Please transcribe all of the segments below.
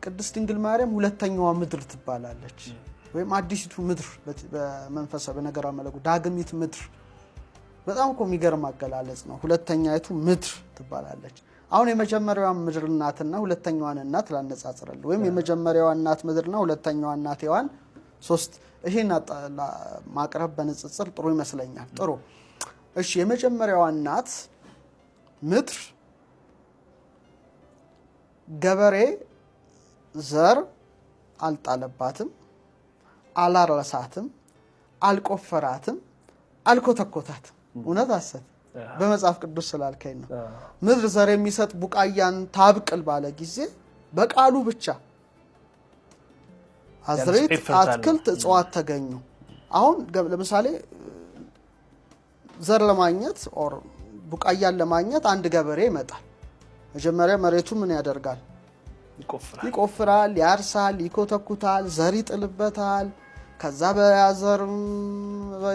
ቅድስት ድንግል ማርያም ሁለተኛዋ ምድር ትባላለች ወይም አዲሲቱ ምድር በመንፈሳዊ በነገራ መለኩ ዳግሚት ምድር በጣም እኮ የሚገርም አገላለጽ ነው ሁለተኛይቱ ምድር ትባላለች አሁን የመጀመሪያዋ ምድር እናትና ሁለተኛዋን እናት ላነጻጽራል ወይም የመጀመሪያዋ እናት ምድርና ሁለተኛዋ እናት ሔዋን ሶስት ይሄን ማቅረብ በንጽጽር ጥሩ ይመስለኛል ጥሩ እሺ የመጀመሪያዋ እናት ምድር ገበሬ ዘር አልጣለባትም አላረሳትም አልቆፈራትም አልኮተኮታትም እውነት አሰት በመጽሐፍ ቅዱስ ስላልከኝ ነው ምድር ዘር የሚሰጥ ቡቃያን ታብቅል ባለ ጊዜ በቃሉ ብቻ አዝሬት አትክልት እጽዋት ተገኙ አሁን ለምሳሌ ዘር ለማግኘት ኦር ቡቃያን ለማግኘት አንድ ገበሬ ይመጣል መጀመሪያ መሬቱ ምን ያደርጋል ይቆፍራል ያርሳል ይኮተኩታል ዘር ይጥልበታል ከዛ በያዘር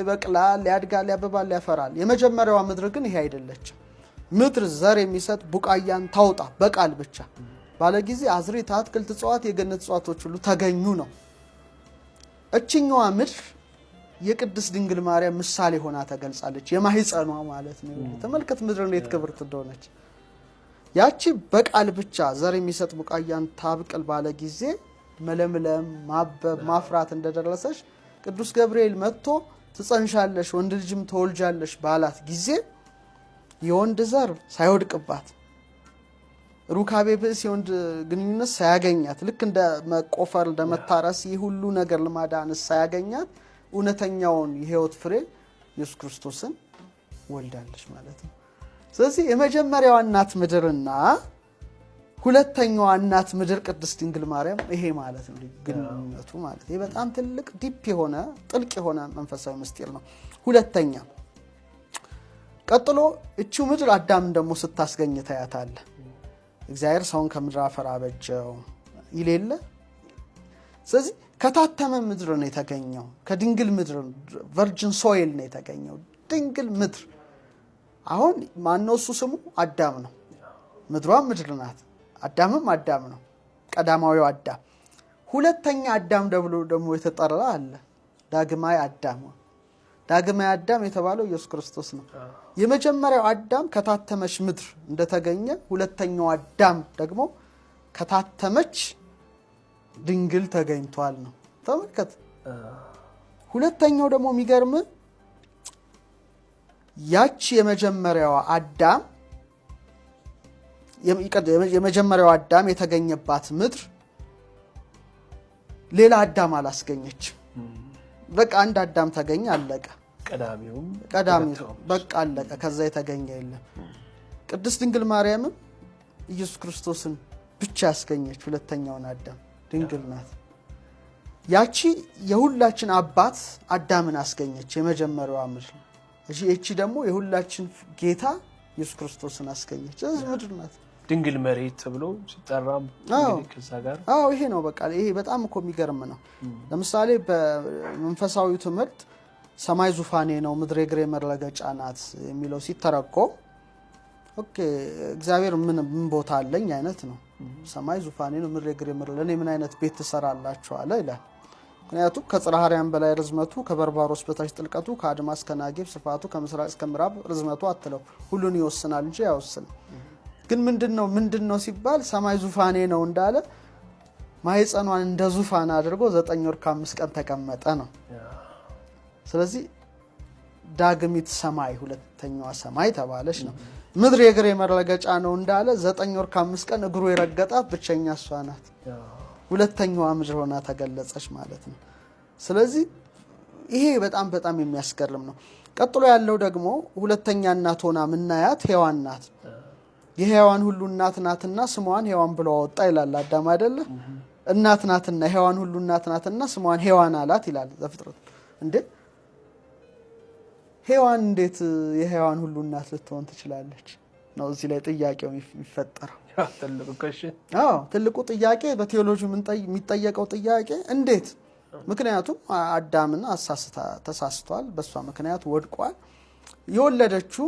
ይበቅላል ያድጋል ያበባል ያፈራል የመጀመሪያዋ ምድር ግን ይሄ አይደለችም ምድር ዘር የሚሰጥ ቡቃያን ታውጣ በቃል ብቻ ባለ ጊዜ አዝሬት አትክልት እጽዋት የገነት እጽዋቶች ሁሉ ተገኙ ነው እቺኛዋ ምድር የቅድስት ድንግል ማርያም ምሳሌ ሆና ተገልጻለች የማህፀኗ ማለት ነው ተመልከት ምድር እንዴት ክብርት እንደሆነች ያቺ በቃል ብቻ ዘር የሚሰጥ ቡቃያን ታብቅል ባለ ጊዜ መለምለም ማበብ ማፍራት እንደደረሰሽ ቅዱስ ገብርኤል መጥቶ ትጸንሻለሽ ወንድ ልጅም ተወልጃለሽ ባላት ጊዜ የወንድ ዘር ሳይወድቅባት ሩካቤ ብእስ የወንድ ግንኙነት ሳያገኛት ልክ እንደ መቆፈር እንደ መታረስ ይህ ሁሉ ነገር ለማዳንስ ሳያገኛት እውነተኛውን የሕይወት ፍሬ ኢየሱስ ክርስቶስን ወልዳለች ማለት ነው ስለዚህ የመጀመሪያዋ እናት ምድርና ሁለተኛዋ እናት ምድር ቅድስት ድንግል ማርያም ይሄ ማለት ነው ግንኙነቱ ማለት ይሄ በጣም ትልቅ ዲፕ የሆነ ጥልቅ የሆነ መንፈሳዊ ምስጢር ነው ሁለተኛ ቀጥሎ እቺው ምድር አዳም ደግሞ ስታስገኝ ታያታለ እግዚአብሔር ሰውን ከምድር አፈር አበጀው ይሌለ ስለዚህ ከታተመ ምድር ነው የተገኘው ከድንግል ምድር ቨርጂን ሶይል ነው የተገኘው ድንግል ምድር አሁን ማነው እሱ ስሙ አዳም ነው ምድሯም ምድር ናት አዳምም አዳም ነው ቀዳማዊው አዳም ሁለተኛ አዳም ደግሞ የተጠራ አለ ዳግማይ አዳም የተባለው ኢየሱስ ክርስቶስ ነው የመጀመሪያው አዳም ከታተመች ምድር እንደተገኘ ሁለተኛው አዳም ደግሞ ከታተመች ድንግል ተገኝቷል ነው ተመልከት ሁለተኛው ደግሞ የሚገርም ያቺ የመጀመሪያው አዳም የመጀመሪያው አዳም የተገኘባት ምድር ሌላ አዳም አላስገኘች በቃ አንድ አዳም ተገኘ አለቀ ቀዳሚው በቃ አለቀ ከዛ የተገኘ የለም ቅድስት ድንግል ማርያም ኢየሱስ ክርስቶስን ብቻ ያስገኘች ሁለተኛውን አዳም ድንግል ናት ያቺ የሁላችን አባት አዳምን አስገኘች የመጀመሪያው ምድር እቺ ደግሞ የሁላችን ጌታ ኢየሱስ ክርስቶስን አስገኘች እዚህ ምድር ናት ድንግል መሬት ተብሎ ሲጠራም እንግዲህ ከዛ ጋር ይሄ ነው በቃ ይሄ በጣም እኮ የሚገርም ነው ለምሳሌ በመንፈሳዊ ትምህርት ሰማይ ዙፋኔ ነው ምድር እግሬ መረገጫ ናት የሚለው ሲተረጎም ኦኬ እግዚአብሔር ምን ቦታ አለኝ አይነት ነው ሰማይ ዙፋኔ ነው ምድር እግሬ መረገጫ ለኔ ምን አይነት ቤት ተሰራላችሁ አለ ይላል ምክንያቱም ከጽራሃሪያን በላይ ርዝመቱ ከበርባሮስ በታች ጥልቀቱ ከአድማስ ከናጌብ ስፋቱ ከምስራቅ እስከ ምዕራብ ርዝመቱ አትለው ሁሉን ይወስናል እንጂ አይወስንም ግን ምንድነው ሲባል ሰማይ ዙፋኔ ነው እንዳለ ማህፀኗን እንደ ዙፋን አድርጎ 9 ወር ከ5 ቀን ተቀመጠ ነው ስለዚህ ዳግሚት ሰማይ ሁለተኛዋ ሰማይ ተባለች ነው ምድር የእግሬ መረገጫ ነው እንዳለ 9 ወር ከ5 ቀን እግሩ የረገጣት ብቸኛ እሷ ናት ሁለተኛዋ ምድር ሆና ተገለጸች ማለት ነው ስለዚህ ይሄ በጣም በጣም የሚያስገርም ነው ቀጥሎ ያለው ደግሞ ሁለተኛ እናት ሆና ምናያት ሔዋን ናት የሔዋን ሁሉ እናት ናትና ስሟን ሔዋን ብሎ አወጣ ይላል አዳም አይደለ እናት ናትና ሔዋን ሁሉ እናት ናትና ስሟን ሔዋን አላት ይላል ዘፍጥረት እንዴ ሔዋን እንዴት የሔዋን ሁሉ እናት ልትሆን ትችላለች ነው እዚህ ላይ ጥያቄው የሚፈጠረው ትልቁ ጥያቄ በቴዎሎጂ የሚጠየቀው ጥያቄ እንዴት ምክንያቱም አዳምን ተሳስቷል በሷ ምክንያት ወድቋል የወለደችው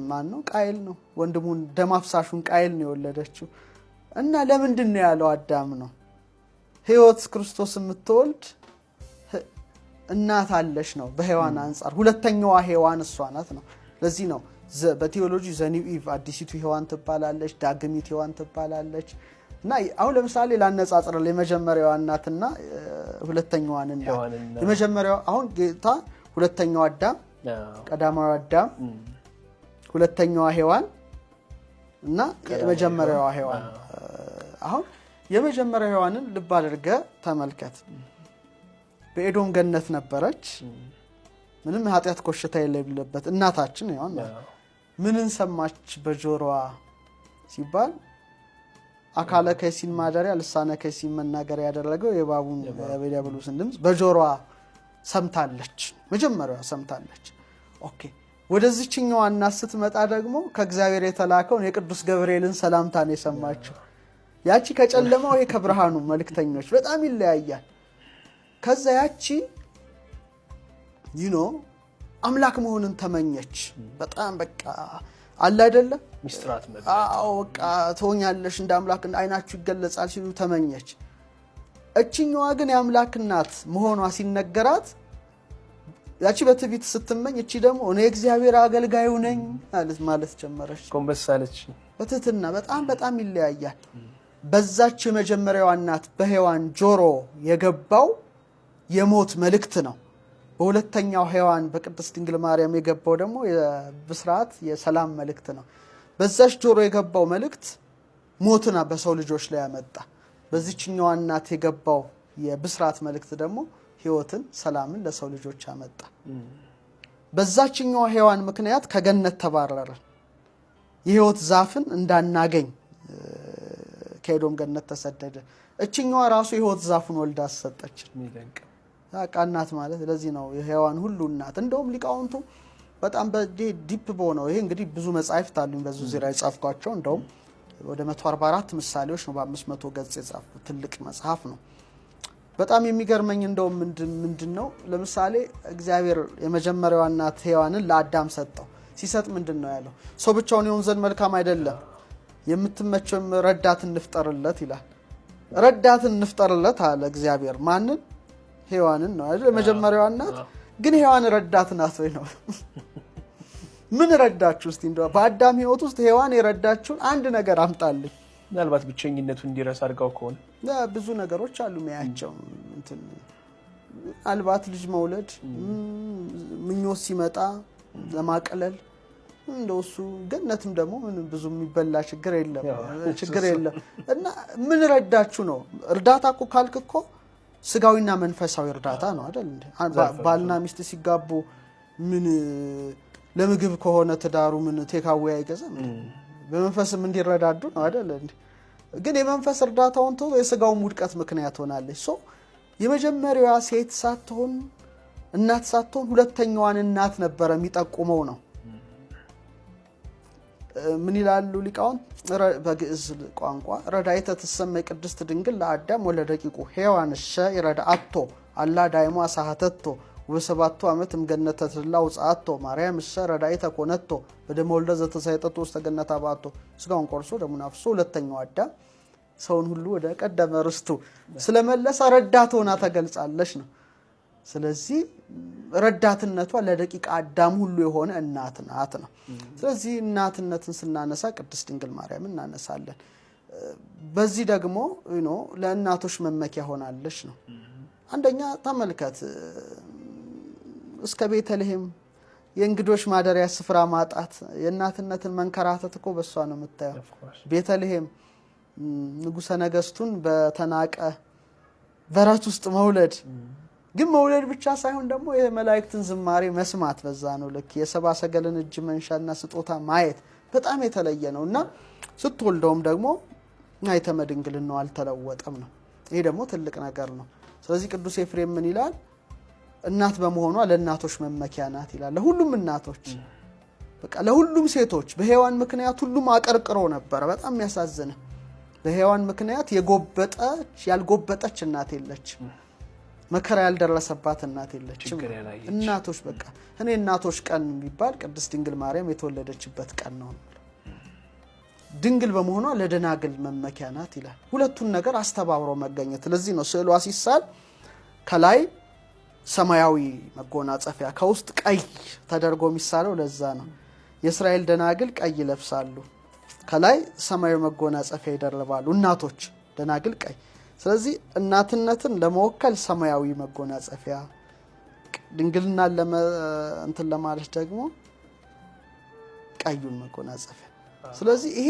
ማን ነው ቃየል ነው ወንድሙን ደማፍሳሹን ቃየል ነው የወለደችው እና ለምንድን ነው ያለው አዳም ነው ሕይወት ክርስቶስ የምትወልድ እናት አለሽ ነው በሔዋን አንፃር ሁለተኛዋ ሔዋን እሷ ናት ነው ለዚህ ነው በቲዮሎጂ ዘኒው ኢቭ አዲሲቱ ሔዋን ትባላለች ዳግሚት ሔዋን ትባላለች እና አሁን ለምሳሌ ላነጻጽር የመጀመሪያዋ እናትና ሁለተኛዋን እናት የመጀመሪያው አሁን ጌታ ሁለተኛው አዳም ቀዳማው አዳም ሁለተኛዋ ሔዋን እና የመጀመሪያዋ ሔዋን አሁን የመጀመሪያው ሔዋንን ልብ አድርገ ተመልከት በኤዶም ገነት ነበረች ምንም ኃጢያት ኮሽታ የሌለበት እናታችን ሔዋን ምንን ሰማች በጆሮዋ ሲባል አካለ ከሲን ማደሪያ ልሳነ ከሲን መናገር ያደረገው የባቡን የዲያብሎስን ድምጽ በጆሮዋ ሰምታለች መጀመሪያዋ ሰምታለች ኦኬ ወደዚህኛው እናት ስትመጣ ደግሞ ከእግዚአብሔር የተላከው የቅዱስ ገብርኤልን ሰላምታ ነው የሰማችው ያቺ ከጨለማው የከብርሃኑ መልእክተኞች በጣም ይለያያል ከዛ ያቺ አምላክ መሆንን ተመኘች በጣም በቃ አለ አይደለ ሚስጥራት ማለት አዎ በቃ ተወኛለሽ እንደ አምላክ አይናችሁ ይገለጻል ሲሉ ተመኘች እቺኛዋ ግን የአምላክ እናት መሆኗ ሲነገራት ያቺ በትዕቢት ስትመኝ እቺ ደግሞ እኔ እግዚአብሔር አገልጋዩ ነኝ ማለት ጀመረች ኮምበሳለች በትህትና በጣም ይለያያል በዛች የመጀመሪያዋ እናት በሔዋን ጆሮ የገባው የሞት መልእክት ነው በሁለተኛው ሔዋን በቅድስት ድንግል ማርያም የገባው ደግሞ የብስራት የሰላም መልእክት ነው በዛች ጆሮ የገባው መልእክት ሞትና በሰው ልጆች ላይ ያመጣ በዚህኛው እናት የገባው የብስራት መልእክት ደግሞ ሕይወትን ሰላምን ለሰው ልጆች ያመጣ በዛችኛው ሔዋን ምክንያት ከገነት ተባረረ የሕይወት ዛፍን እንዳናገኝ ከኤዶም ገነት ተሰደደ እቺኛዋ ራሱ የሕይወት ዛፍን ወልዳ አሰጠች ሚደንቅ እናት ማለት ለዚህ ነው የሔዋን ሁሉ እናት እንደውም ሊቃውንቱ በጣም በዲፕ ነው ይሄ እንግዲህ ብዙ መጻሕፍት አሉኝ በዚህ ዙሪያ የጻፍኳቸው እንደውም ወደ 144 ምሳሌዎች ነው በ500 ገጽ የጻፍኩት ትልቅ መጽሐፍ ነው በጣም የሚገርመኝ እንደውም ምንድነው ለምሳሌ እግዚአብሔር የመጀመሪያዋ እናት ሔዋንን ለአዳም ሰጠው ሲሰጥ ምንድነው ያለው ሰው ብቻውን ይሆን ዘንድ መልካም አይደለም የምትመቸው ረዳት እንፍጠርለት ይላል ረዳት እንፍጠርለት አለ እግዚአብሔር ማንን ሔዋንን ነው አይደል የመጀመሪያዋ እናት ግን ሔዋን ረዳት ናት ወይ ነው ምን ረዳችሁ እስቲ እንደው በአዳም ሕይወት ውስጥ ሔዋን የረዳችው አንድ ነገር አምጣልኝ ምናልባት ብቸኝነቱን እንዲረሳ አድርጋው ከሆነ ብዙ ነገሮች አሉ የሚያያቸው እንትን አልባት ልጅ መውለድ ምኞት ሲመጣ ለማቀለል እንደውሱ ገነትም ደግሞ ምን ብዙ የሚበላ ችግር የለም እና ምን ረዳችሁ ነው እርዳታ እኮ ካልክ እኮ ስጋዊና መንፈሳዊ እርዳታ ነው አይደል እንዴ ባልና ሚስት ሲጋቡ ምን ለምግብ ከሆነ ተዳሩ ምን ቴካዌ አይገዛም በመንፈስም እንዲረዳዱ ነው አይደል እንዴ ግን የመንፈስ እርዳታውን ተው የስጋው ሙድቀት ምክንያት ሆናለች የመጀመሪያዋ ሴት ሳትሆን እናት ሳትሆን ሁለተኛዋን እናት ነበር የሚጠቁመው ነው ምን ይላሉ ሊቃውን በግዕዝ ቋንቋ ረዳይተ ተሰመይ ቅድስት ድንግል ለአዳም ወለደቂቁ ሔዋንሸ ይረዳአቶ አላ ዳይሞ አሳሃተቶ ወሰባቱ ዓመትም ገነተ ተላው ጻአቶ ማርያም እሸ ረዳይተ ኮነቶ በደሞልደ ዘተሳይጠቶ ውስጥ ገነታ ባቶ ስጋውን ቆርሶ ደሙን አፍሶ ሁለተኛው አዳም ሰውን ሁሉ ወደ ቀደመ ርስቱ ስለመለሰ ረዳት ሆና ተገልጻለች ነው ስለዚህ ረዳትነቷ ለደቂቃ አዳም ሁሉ የሆነ እናት ናት ነው ስለዚህ እናትነትን ስናነሳ ቅድስት ድንግል ማርያም እናነሳለን በዚህ ደግሞ ለእናቶች መመኪያ ሆናለች ነው አንደኛ ተመልከት እስከ ቤተልሔም የእንግዶች ማደሪያ ስፍራ ማጣት የእናትነትን መንከራተት እኮ በሷ ነው የምታየው ቤተልሔም ንጉሠ ነገስቱን በተናቀ በረት ውስጥ መውለድ ግን መውለድ ብቻ ሳይሆን ደግሞ የመላእክትን ዝማሬ መስማት በዛ ነው ልክ የሰባ ሰገልን እጅ መንሻና ስጦታ ማየት በጣም የተለየ ነውና ስትወልደውም ደግሞ አይተመ ድንግልናው አልተለወጠም ነው ይሄ ደግሞ ትልቅ ነገር ነው ስለዚህ ቅዱስ ኤፍሬም ምን ይላል እናት በመሆኗ ለእናቶች መመኪያ ናት ይላል ለሁሉም እናቶች በቃ ለሁሉም ሴቶች በሔዋን ምክንያት ሁሉም አቀርቅሮ ነበር በጣም ያሳዝነ በሔዋን ምክንያት ያልጎበጠች እናት የለችም መከራ ያልደረሰባት እናት የለችም እናቶች በቃ እኔ እናቶች ቀን የሚባል ቅድስት ድንግል ማርያም የተወለደችበት ቀን ነው ድንግል በመሆኗ ለደናግል መመኪያ ናት ይላል። ሁለቱን ነገር አስተባብሮ መገኘት። ለዚህ ነው ስዕሏ ሲሳል ከላይ ሰማያዊ መጎናጸፊያ ከውስጥ ቀይ ተደርጎ የሚሳለው። ለዛ ነው የእስራኤል ደናግል ቀይ ይለብሳሉ፣ ከላይ ሰማያዊ መጎናጸፊያ ይደርባሉ። እናቶች ደናግል ቀይ። ስለዚህ እናትነትን ለመወከል ሰማያዊ መጎናጸፊያ፣ ድንግልናን እንትን ለማለት ደግሞ ቀዩን መጎናጸፊያ። ስለዚህ ይሄ